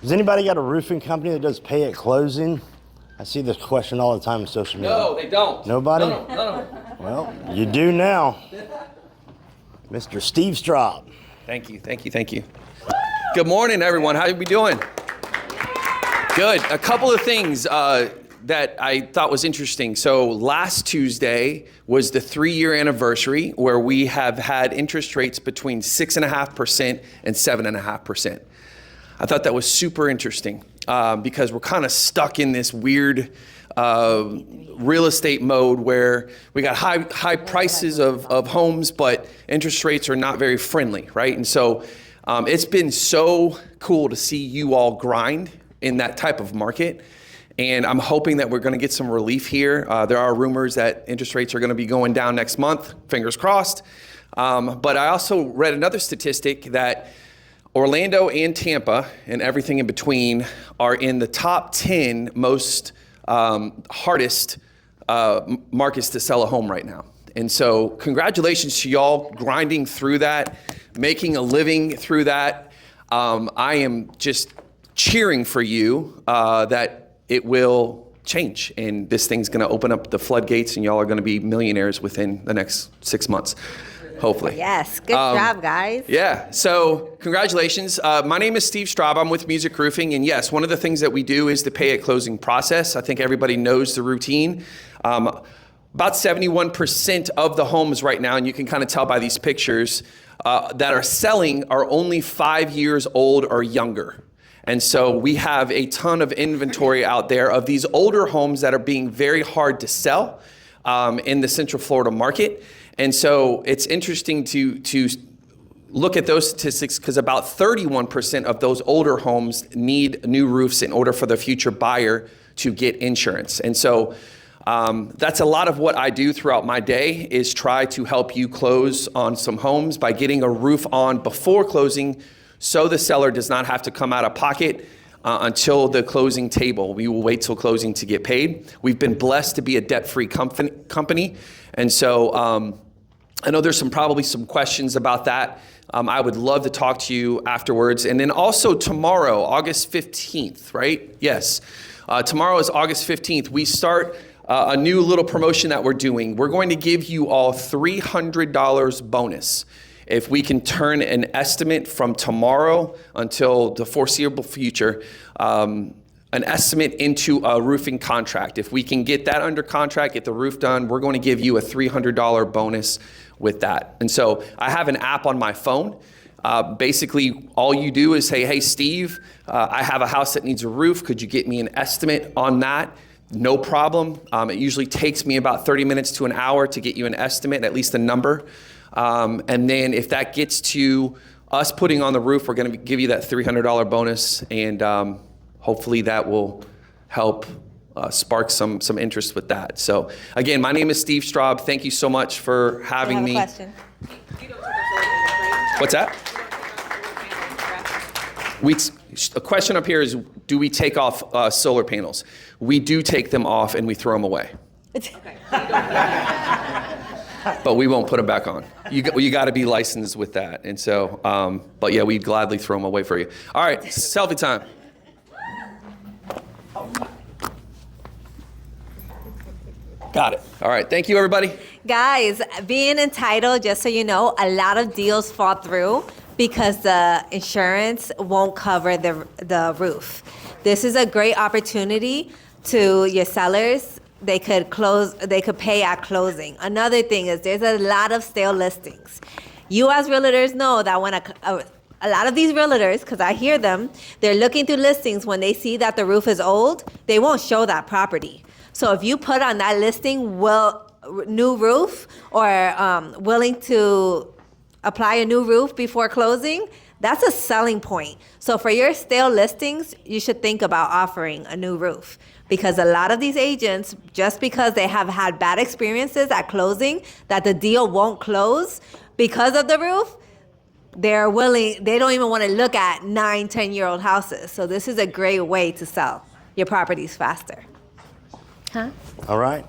Has anybody got a roofing company that does pay at closing? I see this question all the time on social media. No, they don't. Nobody? No. Well, you do now. Mr. Steve Straub. Thank you. Good morning, everyone. How are we doing? Good. A couple of things that I thought was interesting. So last Tuesday was the 3-year anniversary where we have had interest rates between 6.5% and 7.5%. I thought that was super interesting because we're kind of stuck in this weird real estate mode where we got high prices of homes, but interest rates are not very friendly, right? And so it's been so cool to see you all grind in that type of market. And I'm hoping that we're going to get some relief here. There are rumors that interest rates are going to be going down next month, fingers crossed. But I also read another statistic that Orlando and Tampa and everything in between are in the top 10 most hardest markets to sell a home right now. And so congratulations to y'all grinding through that, making a living through that. I am just cheering for you that it will change and this thing's going to open up the floodgates and y'all are going to be millionaires within the next 6 months. Hopefully. Yes, good job, guys. Yeah, so congratulations. My name is Steve Straub. I'm with Musick Roofing, and yes, one of the things that we do is the pay at closing process. I think everybody knows the routine. About 71% of the homes right now, and you can kind of tell by these pictures, that are selling are only 5 years old or younger. And so we have a ton of inventory out there of these older homes that are being very hard to sell in the Central Florida market. And so it's interesting to look at those statistics because about 31% of those older homes need new roofs in order for the future buyer to get insurance. And so that's a lot of what I do throughout my day is try to help you close on some homes by getting a roof on before closing so the seller does not have to come out of pocket until the closing table. We will wait till closing to get paid. We've been blessed to be a debt-free company. And so I know there's probably some questions about that. I would love to talk to you afterwards. And then also tomorrow, August 15th, right? Yes. Tomorrow is August 15th. We start a new little promotion that we're doing. We're going to give you all $300 bonus if we can turn an estimate from tomorrow until the foreseeable future, an estimate into a roofing contract. If we can get that under contract, get the roof done, we're going to give you a $300 bonus with that. And so I have an app on my phone. Basically, all you do is say, hey, Steve, I have a house that needs a roof. Could you get me an estimate on that? No problem. It usually takes me about 30 minutes to an hour to get you an estimate, at least a number. And then if that gets to us putting on the roof, we're going to give you that $300 bonus. And hopefully that will help spark some interest with that. So again, my name is Steve Straub. Thank you so much for having me. I have a question. What's that? A question up here is, do we take off solar panels? We do take them off and we throw them away. But we won't put them back on. You got to be licensed with that. And so, but yeah, we'd gladly throw them away for you. All right, selfie time. Got it. All right, thank you, everybody. Guys, being entitled, just so you know, a lot of deals fall through because the insurance won't cover the roof. This is a great opportunity to your sellers. They could pay at closing. Another thing is there's a lot of stale listings. You as realtors know that when a lot of these realtors, because I hear them, they're looking through listings when they see that the roof is old, they won't show that property. So if you put on that listing, new roof or willing to apply a new roof before closing, that's a selling point. So for your stale listings, you should think about offering a new roof. Because a lot of these agents, just because they have had bad experiences at closing, that the deal won't close because of the roof, they don't even want to look at 9-10-year-old houses. So this is a great way to sell your properties faster. Huh? All right.